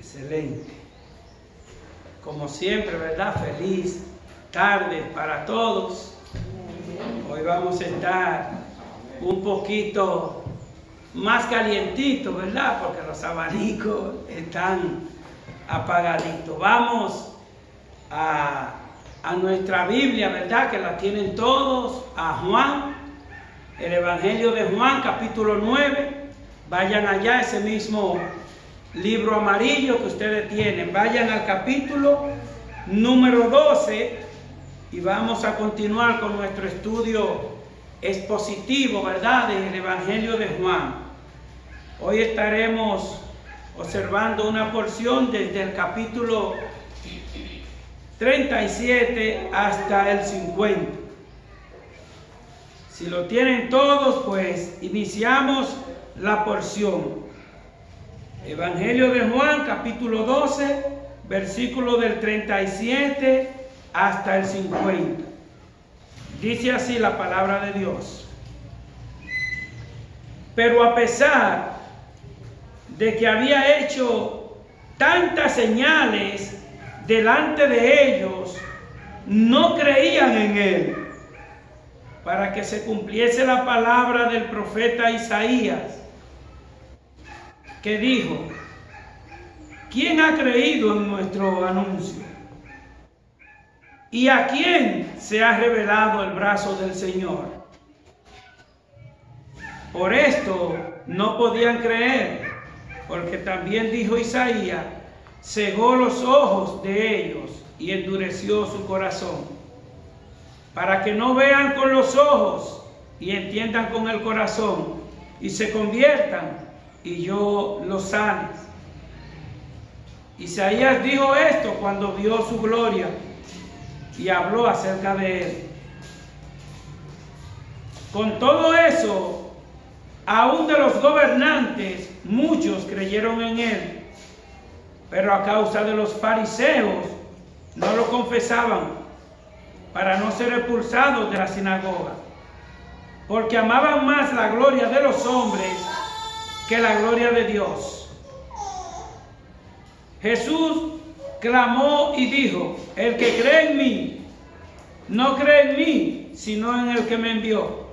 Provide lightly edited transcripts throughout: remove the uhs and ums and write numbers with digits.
Excelente. Como siempre, ¿verdad? Feliz tarde para todos. Hoy vamos a estar un poquito más calientitos, ¿verdad? Porque los abanicos están apagaditos. Vamos a nuestra Biblia, ¿verdad? Que la tienen todos, a Juan, el Evangelio de Juan, capítulo 9. Vayan allá, ese mismo libro amarillo que ustedes tienen. Vayan al capítulo número 12 y vamos a continuar con nuestro estudio expositivo, ¿verdad? Del Evangelio de Juan. Hoy estaremos observando una porción desde el capítulo 37 hasta el 50. Si lo tienen todos, pues iniciamos la porción. Evangelio de Juan, capítulo 12, versículo del 37 hasta el 50. Dice así la palabra de Dios. Pero a pesar de que había hecho tantas señales delante de ellos, no creían en él, para que se cumpliese la palabra del profeta Isaías, que dijo: ¿quién ha creído en nuestro anuncio? ¿Y a quién se ha revelado el brazo del Señor? Por esto no podían creer, porque también dijo Isaías: cegó los ojos de ellos y endureció su corazón, para que no vean con los ojos y entiendan con el corazón y se conviertan y yo los sane. Isaías dijo esto cuando vio su gloria y habló acerca de él. Con todo eso, aún de los gobernantes, muchos creyeron en él, pero a causa de los fariseos no lo confesaban, para no ser expulsados de la sinagoga, porque amaban más la gloria de los hombres que la gloria de Dios. Jesús clamó y dijo: el que cree en mí, no cree en mí, sino en el que me envió.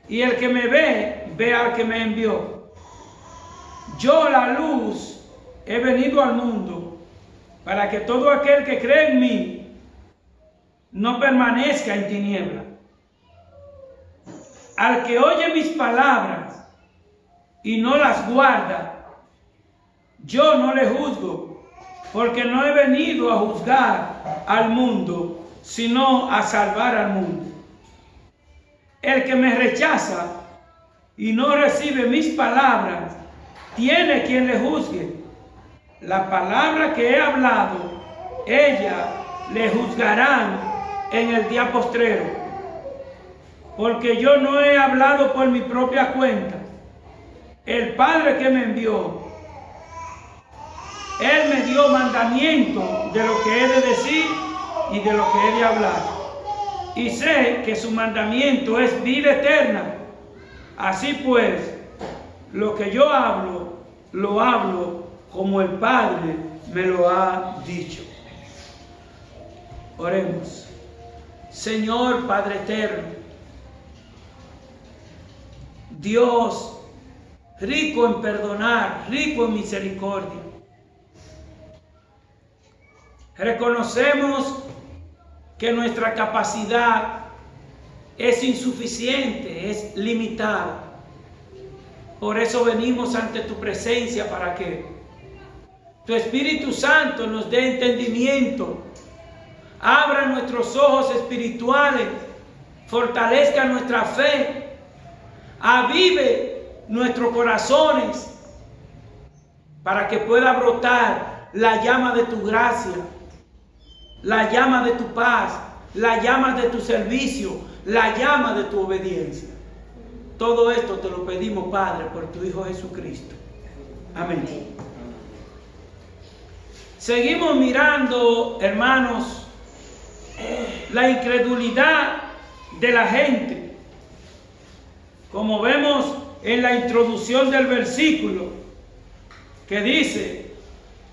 Y el que me ve, ve al que me envió. Yo, la luz, he venido al mundo, para que todo aquel que cree en mí no permanezca en tiniebla. Al que oye mis palabras y no las guarda, yo no le juzgo, porque no he venido a juzgar al mundo, sino a salvar al mundo. El que me rechaza y no recibe mis palabras, tiene quien le juzgue. La palabra que he hablado, ella le juzgarán en el día postrero, porque yo no he hablado por mi propia cuenta. El Padre que me envió, Él me dio mandamiento de lo que he de decir y de lo que he de hablar. Y sé que su mandamiento es vida eterna. Así pues, lo que yo hablo, lo hablo como el Padre me lo ha dicho. Oremos. Señor Padre eterno, Dios rico en perdonar, rico en misericordia, reconocemos que nuestra capacidad es insuficiente, es limitada. Por eso venimos ante tu presencia, para que tu Espíritu Santo nos dé entendimiento, abra nuestros ojos espirituales, fortalezca nuestra fe, avive nuestros corazones, para que pueda brotar la llama de tu gracia, la llama de tu paz, la llama de tu servicio, la llama de tu obediencia. Todo esto te lo pedimos, Padre, por tu Hijo Jesucristo. Amén. Seguimos mirando, hermanos, la incredulidad de la gente. Como vemos en la introducción del versículo, que dice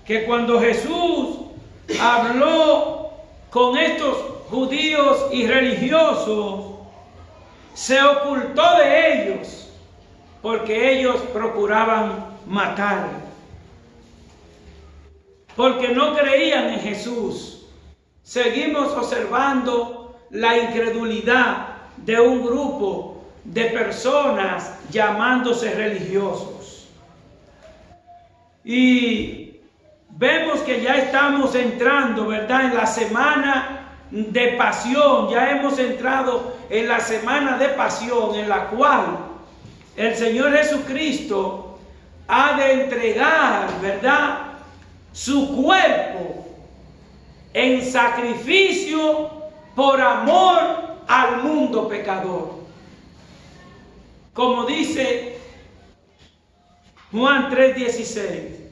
que cuando Jesús habló con estos judíos y religiosos, se ocultó de ellos porque ellos procuraban matarle, porque no creían en Jesús. Seguimos observando la incredulidad de un grupo de personas llamándose religiosos. Y vemos que ya estamos entrando, ¿verdad?, en la semana de pasión. Ya hemos entrado en la semana de pasión, en la cual el Señor Jesucristo ha de entregar, ¿verdad?, su cuerpo en sacrificio por amor al mundo pecador. Como dice Juan 3:16,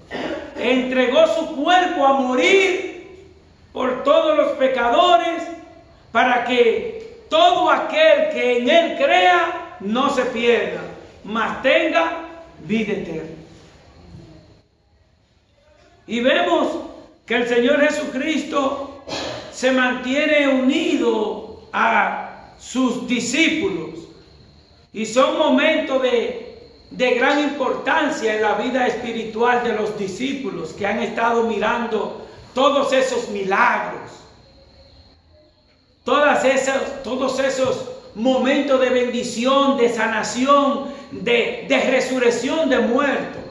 entregó su cuerpo a morir por todos los pecadores, para que todo aquel que en él crea no se pierda, mas tenga vida eterna. Y vemos que el Señor Jesucristo se mantiene unido a sus discípulos, y son momentos de gran importancia en la vida espiritual de los discípulos, que han estado mirando todos esos milagros, todos esos momentos de bendición, de sanación, de resurrección de muertos.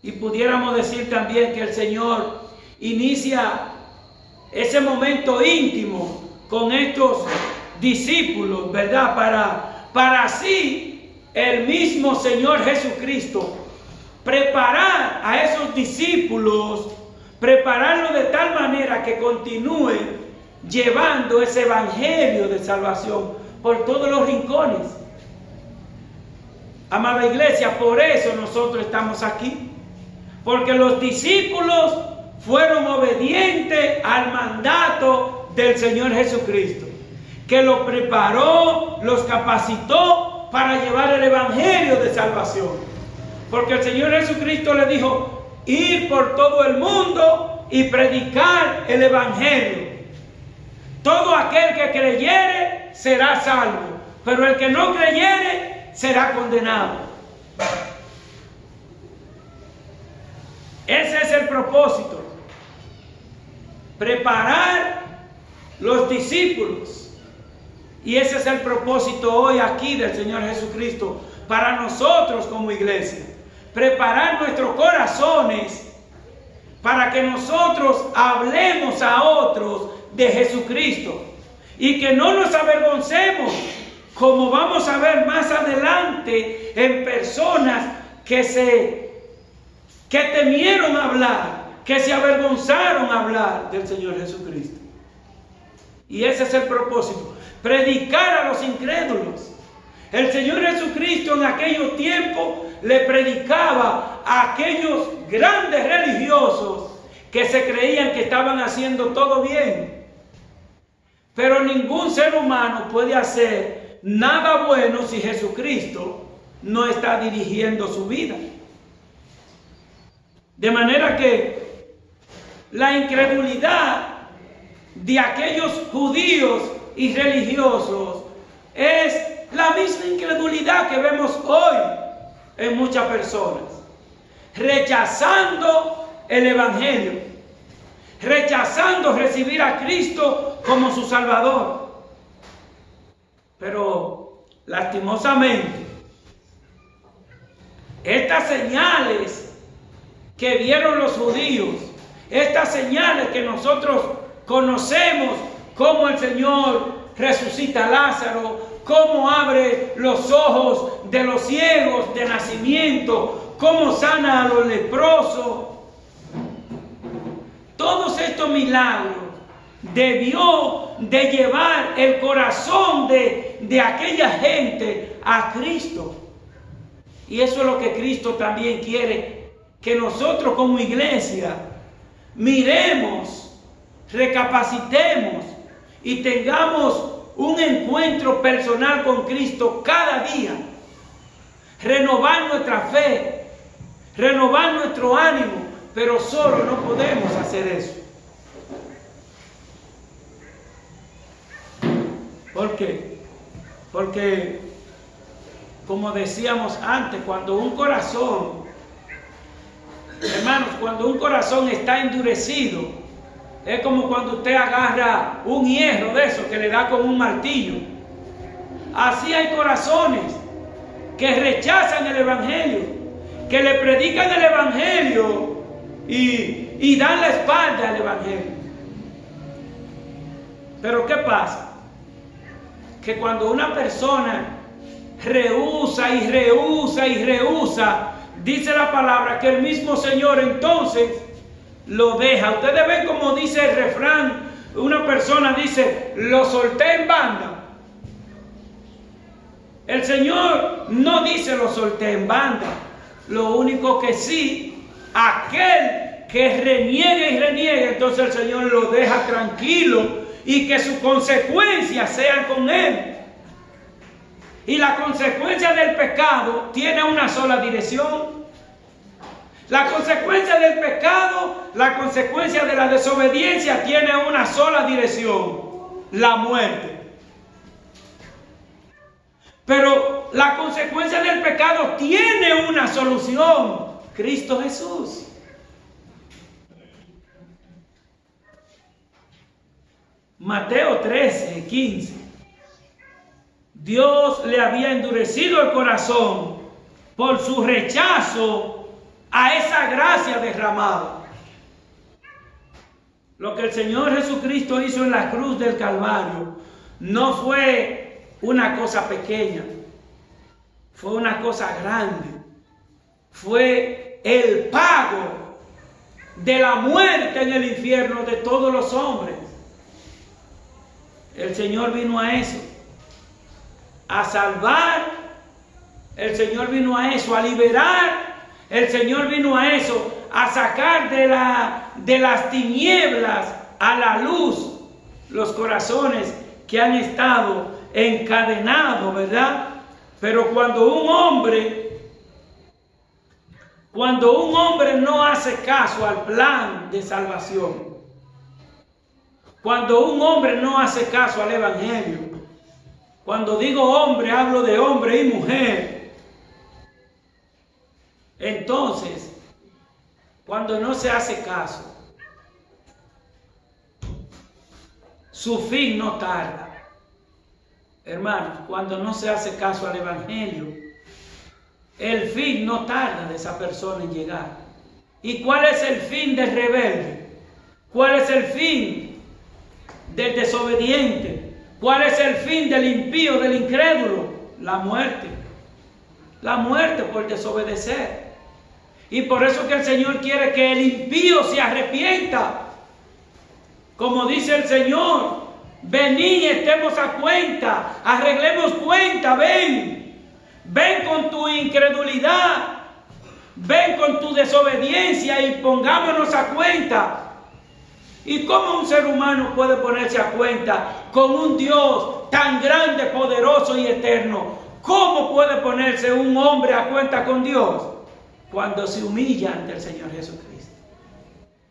Y pudiéramos decir también que el Señor inicia ese momento íntimo con estos discípulos, ¿verdad? Para así el mismo Señor Jesucristo preparar a esos discípulos, prepararlos de tal manera que continúen llevando ese evangelio de salvación por todos los rincones. Amada iglesia, por eso nosotros estamos aquí, porque los discípulos fueron obedientes al mandato del Señor Jesucristo, que los preparó, los capacitó para llevar el evangelio de salvación. Porque el Señor Jesucristo le dijo: ir por todo el mundo y predicar el evangelio. Todo aquel que creyere será salvo, pero el que no creyere será condenado. Ese es el propósito: preparar los discípulos. Y ese es el propósito hoy aquí del Señor Jesucristo para nosotros como iglesia. Preparar nuestros corazones para que nosotros hablemos a otros de Jesucristo y que no nos avergoncemos, como vamos a ver más adelante, en personas que temieron hablar, que se avergonzaron hablar del Señor Jesucristo. Y ese es el propósito: predicar a los incrédulos. El Señor Jesucristo en aquellos tiempos le predicaba a aquellos grandes religiosos que se creían que estaban haciendo todo bien. Pero ningún ser humano puede hacer nada bueno si Jesucristo no está dirigiendo su vida. De manera que la incredulidad de aquellos judíos y religiosos es la misma incredulidad que vemos hoy en muchas personas, rechazando el evangelio, rechazando recibir a Cristo como su Salvador. Pero lastimosamente, estas señales que vieron los judíos, estas señales que nosotros conocemos, como el Señor resucita a Lázaro, cómo abre los ojos de los ciegos de nacimiento, cómo sana a los leprosos. Todos estos milagros debió de llevar el corazón de aquella gente a Cristo. Y eso es lo que Cristo también quiere, que nosotros como iglesia miremos, recapacitemos y tengamos un encuentro personal con Cristo cada día. Renovar nuestra fe, renovar nuestro ánimo, pero solo no podemos hacer eso. ¿Por qué? Porque, como decíamos antes, cuando un corazón, hermanos, cuando un corazón está endurecido, es como cuando usted agarra un hierro de eso que le da con un martillo. Así hay corazones que rechazan el Evangelio, que le predican el Evangelio y dan la espalda al Evangelio. Pero ¿qué pasa? Que cuando una persona rehúsa y rehúsa y rehúsa, dice la palabra que el mismo Señor entonces lo deja. Ustedes ven como dice el refrán, una persona dice, lo solté en banda. El Señor no dice lo solté en banda. Lo único que sí, aquel que reniega y reniega, entonces el Señor lo deja tranquilo y que sus consecuencias sean con él. Y la consecuencia del pecado tiene una sola dirección. La consecuencia del pecado, la consecuencia de la desobediencia tiene una sola dirección: la muerte. Pero la consecuencia del pecado tiene una solución: Cristo Jesús. Mateo 13:15. Dios le había endurecido el corazón por su rechazo a esa gracia derramada. Lo que el Señor Jesucristo hizo en la cruz del Calvario no fue una cosa pequeña, fue una cosa grande. Fue el pago de la muerte en el infierno de todos los hombres. El Señor vino a eso, a salvar. El Señor vino a eso, a liberar. El Señor vino a eso, a sacar de las tinieblas a la luz los corazones que han estado encadenados, ¿verdad? Pero cuando un hombre no hace caso al plan de salvación, cuando un hombre no hace caso al Evangelio, cuando digo hombre, hablo de hombre y mujer, entonces, cuando no se hace caso, su fin no tarda. Hermanos, cuando no se hace caso al Evangelio, el fin no tarda de esa persona en llegar. ¿Y cuál es el fin del rebelde? ¿Cuál es el fin del desobediente? ¿Cuál es el fin del impío, del incrédulo? La muerte. La muerte por desobedecer. Y por eso que el Señor quiere que el impío se arrepienta. Como dice el Señor, venid y estemos a cuenta, arreglemos cuenta, ven con tu incredulidad, ven con tu desobediencia y pongámonos a cuenta. ¿Y cómo un ser humano puede ponerse a cuenta con un Dios tan grande, poderoso y eterno? ¿Cómo puede ponerse un hombre a cuenta con Dios? Cuando se humilla ante el Señor Jesucristo.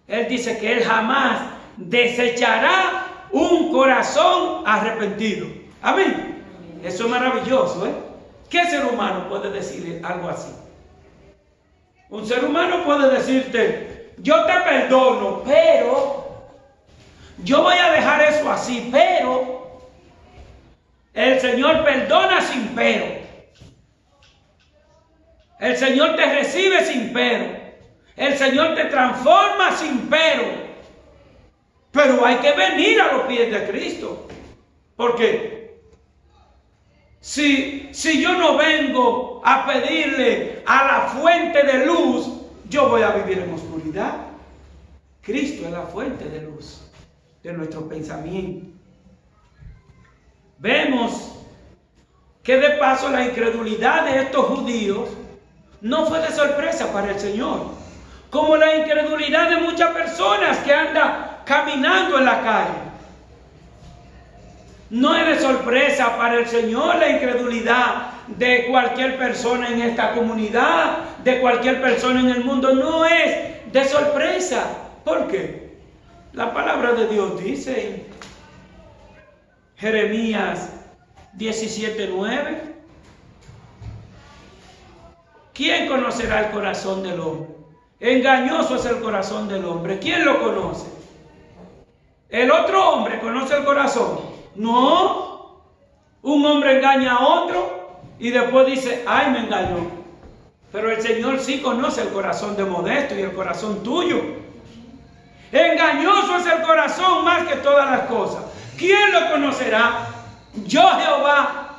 Él dice que Él jamás desechará un corazón arrepentido. Amén. Eso es maravilloso, ¿eh? ¿Qué ser humano puede decirle algo así? Un ser humano puede decirte, yo te perdono, pero yo voy a dejar eso así, pero el Señor perdona sin pero. El Señor te recibe sin pero. El Señor te transforma sin pero. Pero hay que venir a los pies de Cristo. Porque si yo no vengo a pedirle a la fuente de luz, yo voy a vivir en oscuridad. Cristo es la fuente de luz de nuestro pensamiento. Vemos que de paso la incredulidad de estos judíos no fue de sorpresa para el Señor, como la incredulidad de muchas personas que andan caminando en la calle. No es de sorpresa para el Señor la incredulidad de cualquier persona en esta comunidad, de cualquier persona en el mundo. No es de sorpresa. ¿Por qué? La palabra de Dios dice en Jeremías 17:9: ¿quién conocerá el corazón del hombre? Engañoso es el corazón del hombre. ¿Quién lo conoce? ¿El otro hombre conoce el corazón? No. Un hombre engaña a otro y después dice: ay, me engañó. Pero el Señor sí conoce el corazón de Modesto y el corazón tuyo. Engañoso es el corazón más que todas las cosas. ¿Quién lo conocerá? Yo, Jehová,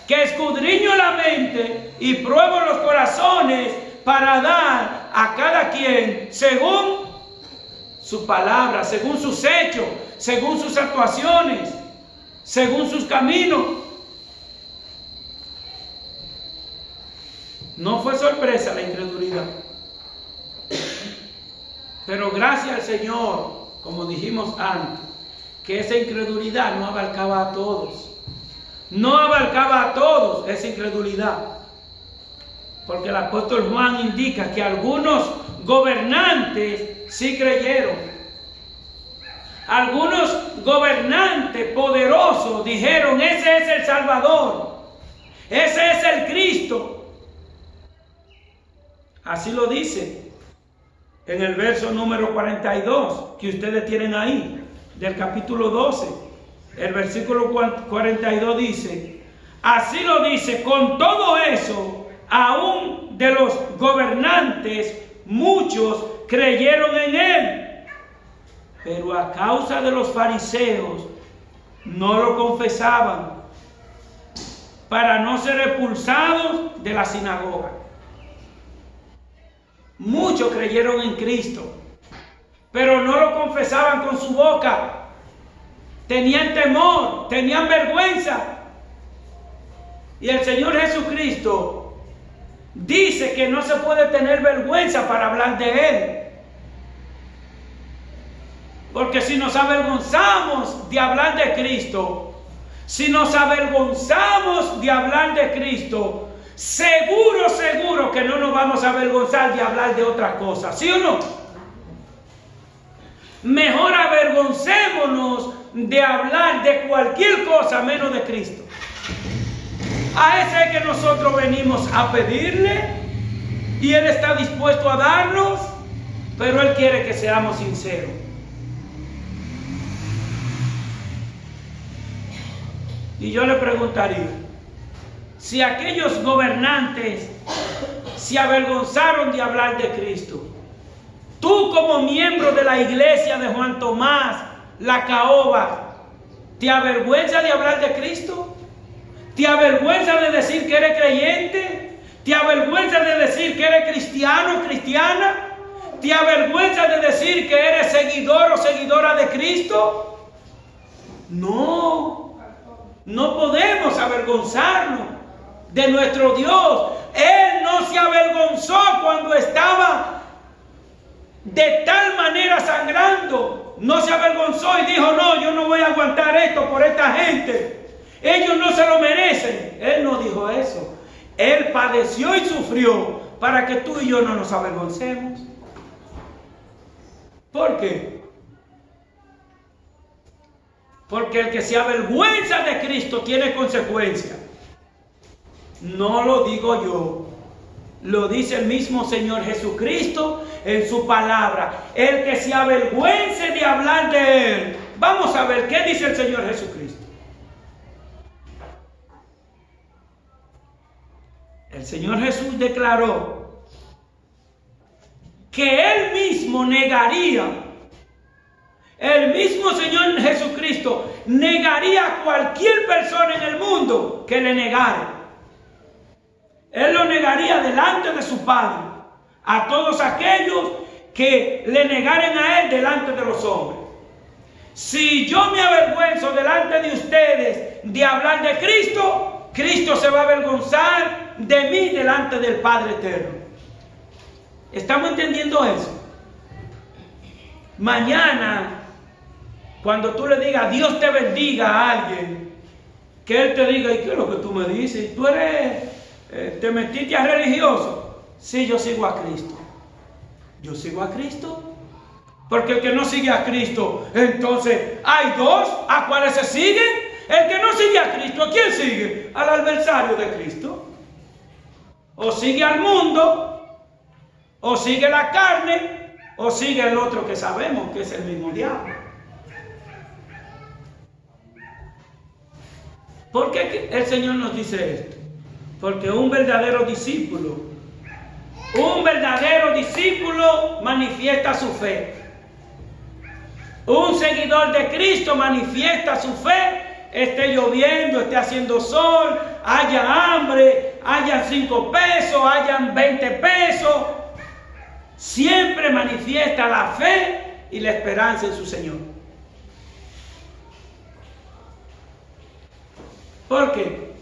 que escudriño la mente y pruebo los corazones para dar a cada quien según su palabra, según sus hechos, según sus actuaciones, según sus caminos. No fue sorpresa la incredulidad. Pero gracias al Señor, como dijimos antes, que esa incredulidad no abarcaba a todos. No abarcaba a todos esa incredulidad. Porque el apóstol Juan indica que algunos gobernantes sí creyeron. Algunos gobernantes poderosos dijeron: ese es el Salvador, ese es el Cristo. Así lo dice en el verso número 42 que ustedes tienen ahí, del capítulo 12. El versículo 42 dice: así lo dice, con todo eso, aún de los gobernantes, muchos creyeron en él, pero a causa de los fariseos no lo confesaban, para no ser expulsados de la sinagoga. Muchos creyeron en Cristo, pero no lo confesaban con su boca. Tenían temor, tenían vergüenza. Y el Señor Jesucristo dice que no se puede tener vergüenza para hablar de Él. Porque si nos avergonzamos de hablar de Cristo, si nos avergonzamos de hablar de Cristo, seguro que no nos vamos a avergonzar de hablar de otras cosas, ¿sí o no? Mejor avergoncémonos de hablar de cualquier cosa menos de Cristo. A ese es que nosotros venimos a pedirle y Él está dispuesto a darnos, pero Él quiere que seamos sinceros. Y yo le preguntaría, si aquellos gobernantes se avergonzaron de hablar de Cristo, tú como miembro de la iglesia de Juan Tomás, la Caoba, ¿te avergüenza de hablar de Cristo? ¿Te avergüenza de decir que eres creyente? ¿Te avergüenza de decir que eres cristiano o cristiana? ¿Te avergüenza de decir que eres seguidor o seguidora de Cristo? No, no podemos avergonzarnos de nuestro Dios. Él no se avergonzó cuando estaba de tal manera sangrando. No se avergonzó y dijo: no, yo no voy a aguantar esto por esta gente. Ellos no se lo merecen. Él no dijo eso. Él padeció y sufrió para que tú y yo no nos avergoncemos. ¿Por qué? Porque el que se avergüenza de Cristo tiene consecuencias. No lo digo yo, lo dice el mismo Señor Jesucristo en su palabra. El que se avergüence de hablar de Él. Vamos a ver qué dice el Señor Jesucristo. El Señor Jesús declaró que Él mismo negaría, el mismo Señor Jesucristo negaría a cualquier persona en el mundo que le negara. Él lo negaría delante de su Padre a todos aquellos que le negaren a Él delante de los hombres. Si yo me avergüenzo delante de ustedes de hablar de Cristo, Cristo se va a avergonzar de mí delante del Padre eterno. ¿Estamos entendiendo eso? Mañana, cuando tú le digas Dios te bendiga a alguien, que Él te diga, ¿y qué es lo que tú me dices? ¿Tú eres, te metiste a religioso? Sí, yo sigo a Cristo. Yo sigo a Cristo. Porque el que no sigue a Cristo, entonces hay dos a cuales se siguen. El que no sigue a Cristo, ¿a quién sigue? Al adversario de Cristo. O sigue al mundo, o sigue la carne, o sigue el otro que sabemos que es el mismo diablo. ¿Por qué el Señor nos dice esto? Porque un verdadero discípulo manifiesta su fe. Un seguidor de Cristo manifiesta su fe, esté lloviendo, esté haciendo sol, haya hambre, haya 5 pesos, hayan 20 pesos. Siempre manifiesta la fe y la esperanza en su Señor. ¿Por qué?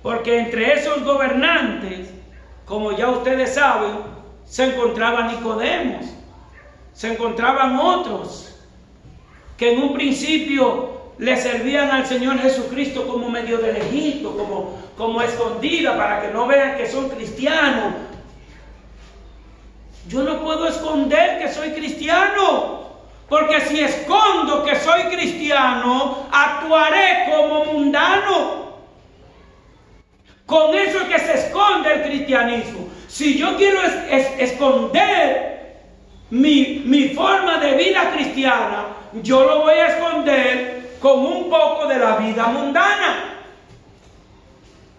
Porque entre esos gobernantes, como ya ustedes saben, se encontraba Nicodemos, se encontraban otros que en un principio le servían al Señor Jesucristo como medio de lejito, como escondida, para que no vean que son cristianos. Yo no puedo esconder que soy cristiano, porque si escondo que soy cristiano, actuaré como mundano. Con eso es que se esconde el cristianismo. Si yo quiero esconder mi forma de vida cristiana, yo lo voy a esconder con un poco de la vida mundana.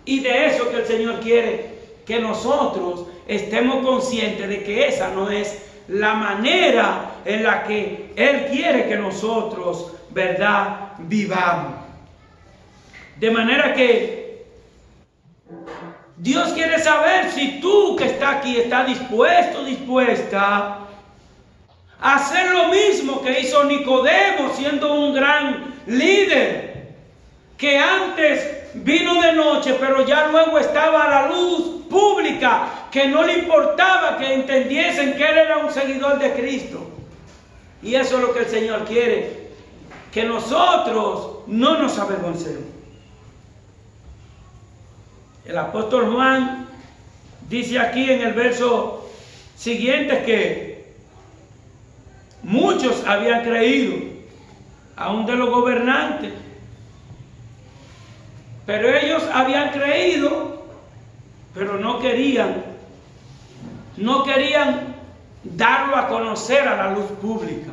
Y de eso que el Señor quiere que nosotros estemos conscientes de que esa no es la manera en la que Él quiere que nosotros, ¿verdad?, vivamos. De manera que Dios quiere saber si tú que estás aquí estás dispuesto, dispuesta a hacer lo mismo que hizo Nicodemo, siendo un gran líder, que antes vino de noche, pero ya luego estaba a la luz pública, que no le importaba que entendiesen que él era un seguidor de Cristo. Y eso es lo que el Señor quiere, que nosotros no nos avergoncemos. El apóstol Juan dice aquí en el verso siguiente que muchos habían creído, aún de los gobernantes, pero ellos habían creído, pero no querían darlo a conocer a la luz pública.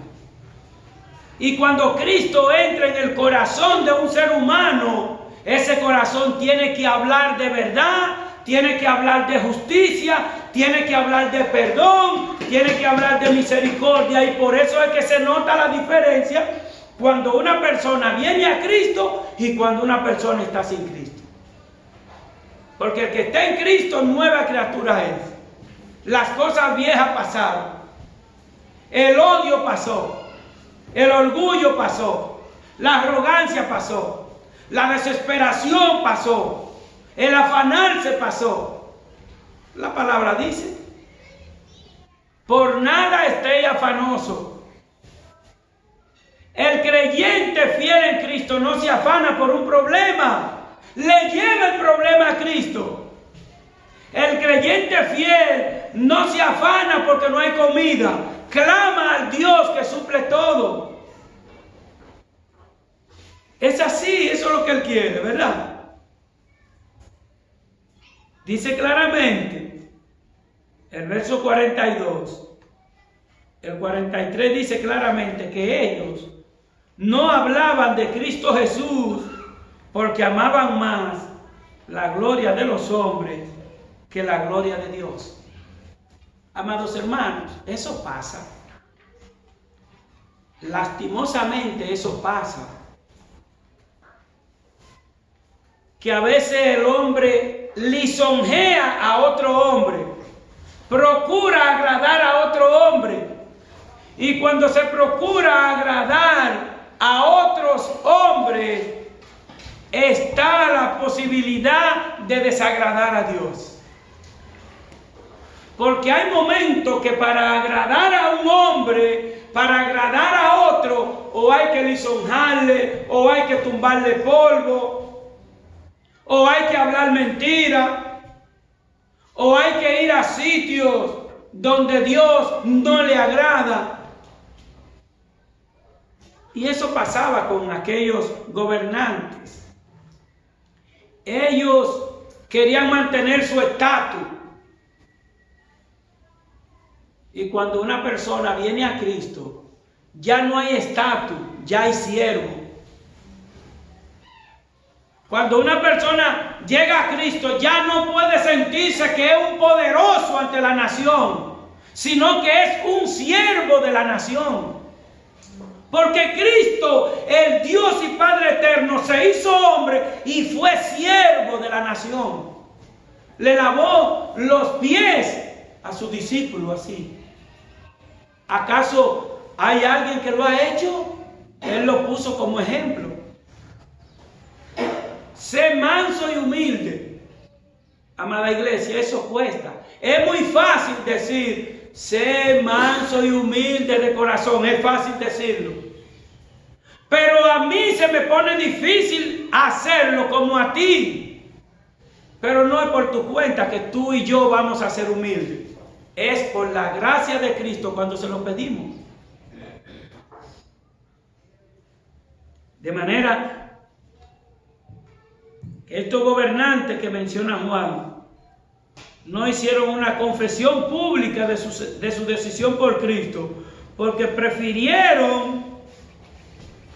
Y cuando Cristo entra en el corazón de un ser humano, ese corazón tiene que hablar de verdad, tiene que hablar de justicia, tiene que hablar de perdón, tiene que hablar de misericordia. Y por eso es que se nota la diferencia cuando una persona viene a Cristo y cuando una persona está sin Cristo. Porque el que está en Cristo, nueva criatura es. Las cosas viejas pasaron. El odio pasó. El orgullo pasó. La arrogancia pasó. La desesperación pasó. El afanarse pasó. La palabra dice: por nada estéis afanoso. El creyente fiel en Cristo no se afana por un problema. Le lleva el problema a Cristo. El creyente fiel no se afana porque no hay comida. Clama al Dios que suple todo. Es así, eso es lo que Él quiere, ¿verdad? Dice claramente el verso 42. El 43 dice claramente que ellos no hablaban de Cristo Jesús porque amaban más la gloria de los hombres que la gloria de Dios. Amados hermanos, eso pasa. Lastimosamente eso pasa. Que a veces el hombre lisonjea a otro hombre, procura agradar a otro hombre, y cuando se procura agradar a otros hombres, está la posibilidad de desagradar a Dios. Porque hay momentos que para agradar a un hombre, para agradar a otro, o hay que lisonjarle, o hay que tumbarle polvo, o hay que hablar mentira, o hay que ir a sitios donde Dios no le agrada. Y eso pasaba con aquellos gobernantes. Ellos querían mantener su estatus. Y cuando una persona viene a Cristo, ya no hay estatus, ya hay siervo. Cuando una persona llega a Cristo, ya no puede sentirse que es un poderoso ante la nación, sino que es un siervo de la nación. Porque Cristo, el Dios y Padre eterno, se hizo hombre y fue siervo de la nación. Le lavó los pies a sus discípulos así. ¿Acaso hay alguien que lo ha hecho? Él lo puso como ejemplo. Sé manso y humilde. Amada iglesia, eso cuesta. Es muy fácil decir, sé manso y humilde de corazón. Es fácil decirlo. Pero a mí se me pone difícil hacerlo como a ti. Pero no es por tu cuenta que tú y yo vamos a ser humildes. Es por la gracia de Cristo cuando se lo pedimos. De manera que estos gobernantes que menciona Juan no hicieron una confesión pública de su decisión por Cristo, porque prefirieron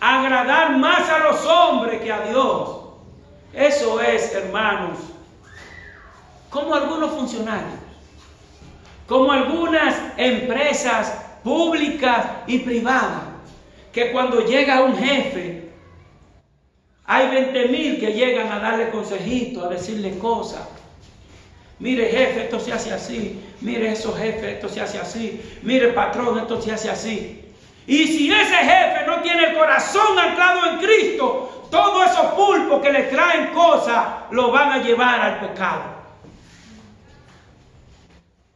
agradar más a los hombres que a Dios. Eso es, hermanos, como algunos funcionarios, como algunas empresas públicas y privadas, que cuando llega un jefe, hay 20,000 que llegan a darle consejitos, a decirle cosas. Mire, jefe, esto se hace así. Mire, eso, jefe, esto se hace así. Mire, patrón, esto se hace así. Y si ese jefe no tiene el corazón anclado en Cristo, todos esos pulpos que le traen cosas lo van a llevar al pecado.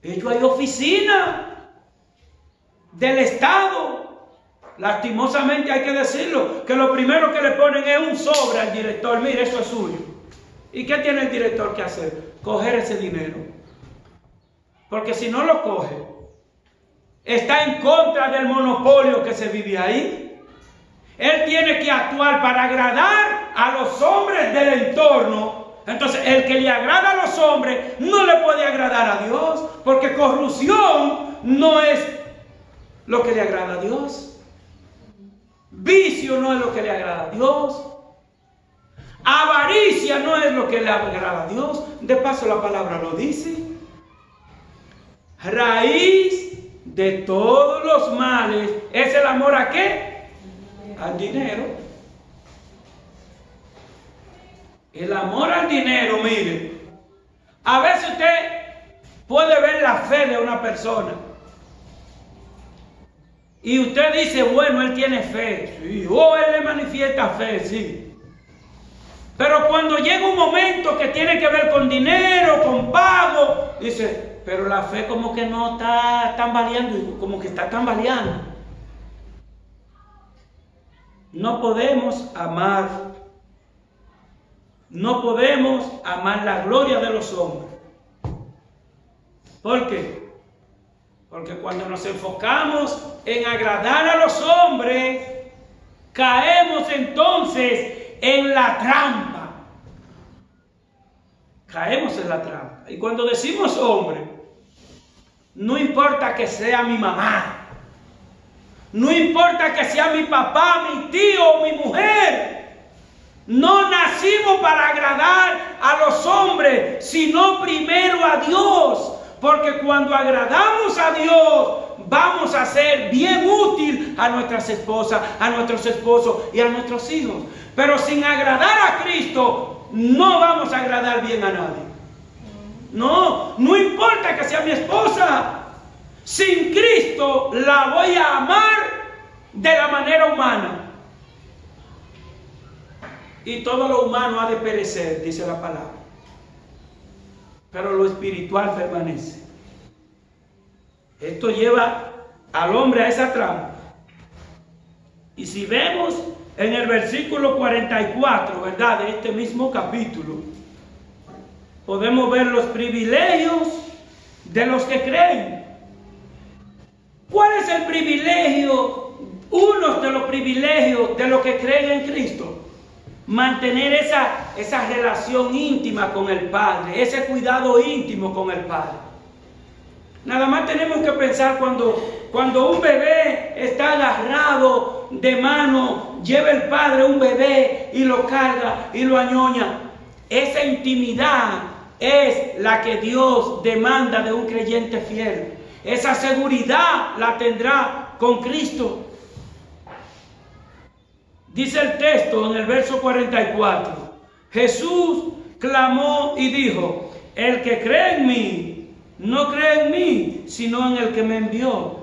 Ellos hay oficinas del Estado. Lastimosamente hay que decirlo, que lo primero que le ponen es un sobre al director. Mire, eso es suyo. ¿Y qué tiene el director que hacer? Coger ese dinero. Porque si no lo coge, está en contra del monopolio que se vive ahí. Él tiene que actuar para agradar a los hombres del entorno. Entonces, el que le agrada a los hombres no le puede agradar a Dios, porque corrupción no es lo que le agrada a Dios. Vicio no es lo que le agrada a Dios. Avaricia no es lo que le agrada a Dios. De paso la palabra lo dice. Raíz de todos los males es el amor ¿a qué? Al dinero. El amor al dinero, mire. A veces usted puede ver la fe de una persona. Y usted dice, bueno, él tiene fe. Sí. O él le manifiesta fe, sí. Pero cuando llega un momento que tiene que ver con dinero, con pago, dice, pero la fe como que no está tambaleando, como que está tambaleando. No podemos amar. No podemos amar la gloria de los hombres. ¿Por qué? Porque cuando nos enfocamos en agradar a los hombres, caemos entonces en la trampa. Caemos en la trampa. Y cuando decimos hombre, no importa que sea mi mamá, no importa que sea mi papá, mi tío o mi mujer. No nacimos para agradar a los hombres, sino primero a Dios. Porque cuando agradamos a Dios, vamos a ser bien útil a nuestras esposas, a nuestros esposos y a nuestros hijos. Pero sin agradar a Cristo, no vamos a agradar bien a nadie. No, no importa que sea mi esposa. Sin Cristo la voy a amar de la manera humana. Y todo lo humano ha de perecer, dice la palabra. Pero lo espiritual permanece. Esto lleva al hombre a esa trampa. Y si vemos en el versículo 44, ¿verdad?, de este mismo capítulo, podemos ver los privilegios de los que creen. ¿Cuál es el privilegio? Uno de los privilegios de los que creen en Cristo. Mantener esa relación íntima con el Padre, ese cuidado íntimo con el Padre. Nada más tenemos que pensar cuando un bebé está agarrado de mano, lleva el padre un bebé y lo carga y lo añoña. Esa intimidad es la que Dios demanda de un creyente fiel. Esa seguridad la tendrá con Cristo. Dice el texto en el verso 44, Jesús clamó y dijo, el que cree en mí, no cree en mí, sino en el que me envió.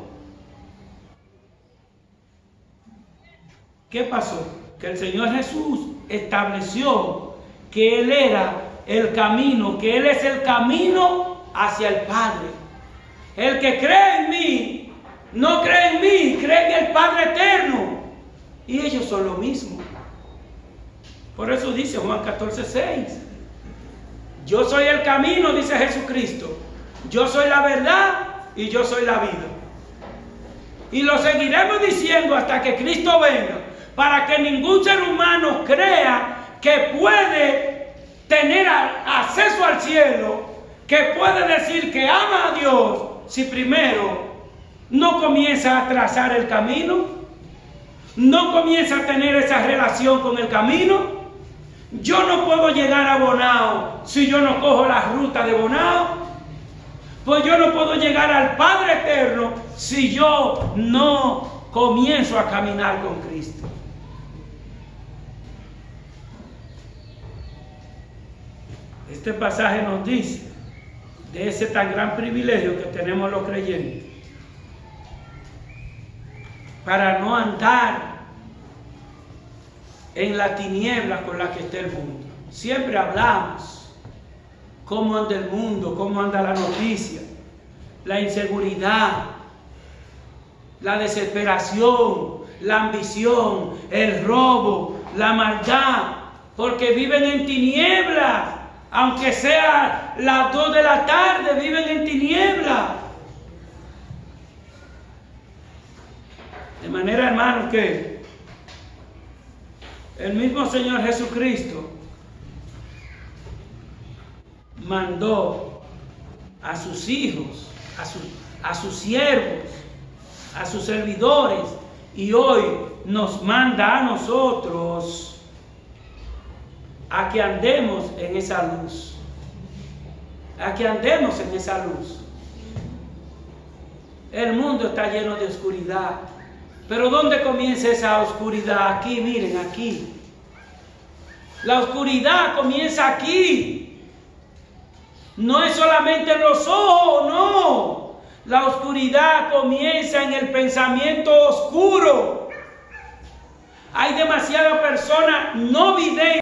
¿Qué pasó? Que el Señor Jesús estableció que Él era el camino, que Él es el camino hacia el Padre. El que cree en mí, no cree en mí, cree en el Padre eterno. Y ellos son lo mismo. Por eso dice Juan 14:6. Yo soy el camino, dice Jesucristo. Yo soy la verdad y yo soy la vida. Y lo seguiremos diciendo hasta que Cristo venga, para que ningún ser humano crea que puede tener acceso al cielo, que puede decir que ama a Dios, si primero no comienza a trazar el camino, no comienza a tener esa relación con el camino. Yo no puedo llegar a Bonao si yo no cojo la ruta de Bonao. Pues yo no puedo llegar al Padre eterno si yo no comienzo a caminar con Cristo. Este pasaje nos dice de ese tan gran privilegio que tenemos los creyentes para no andar en la tiniebla con la que está el mundo. Siempre hablamos cómo anda el mundo, cómo anda la noticia, la inseguridad, la desesperación, la ambición, el robo, la maldad, porque viven en tinieblas, aunque sea las 2 de la tarde, viven en tinieblas. De manera, hermanos, que el mismo Señor Jesucristo mandó a sus hijos, a sus siervos, a sus servidores, y hoy nos manda a nosotros a que andemos en esa luz, a que andemos en esa luz. El mundo está lleno de oscuridad, pero ¿dónde comienza esa oscuridad? Aquí, miren, aquí. La oscuridad comienza aquí. No es solamente en los ojos, no. La oscuridad comienza en el pensamiento oscuro. Hay demasiadas personas no videntes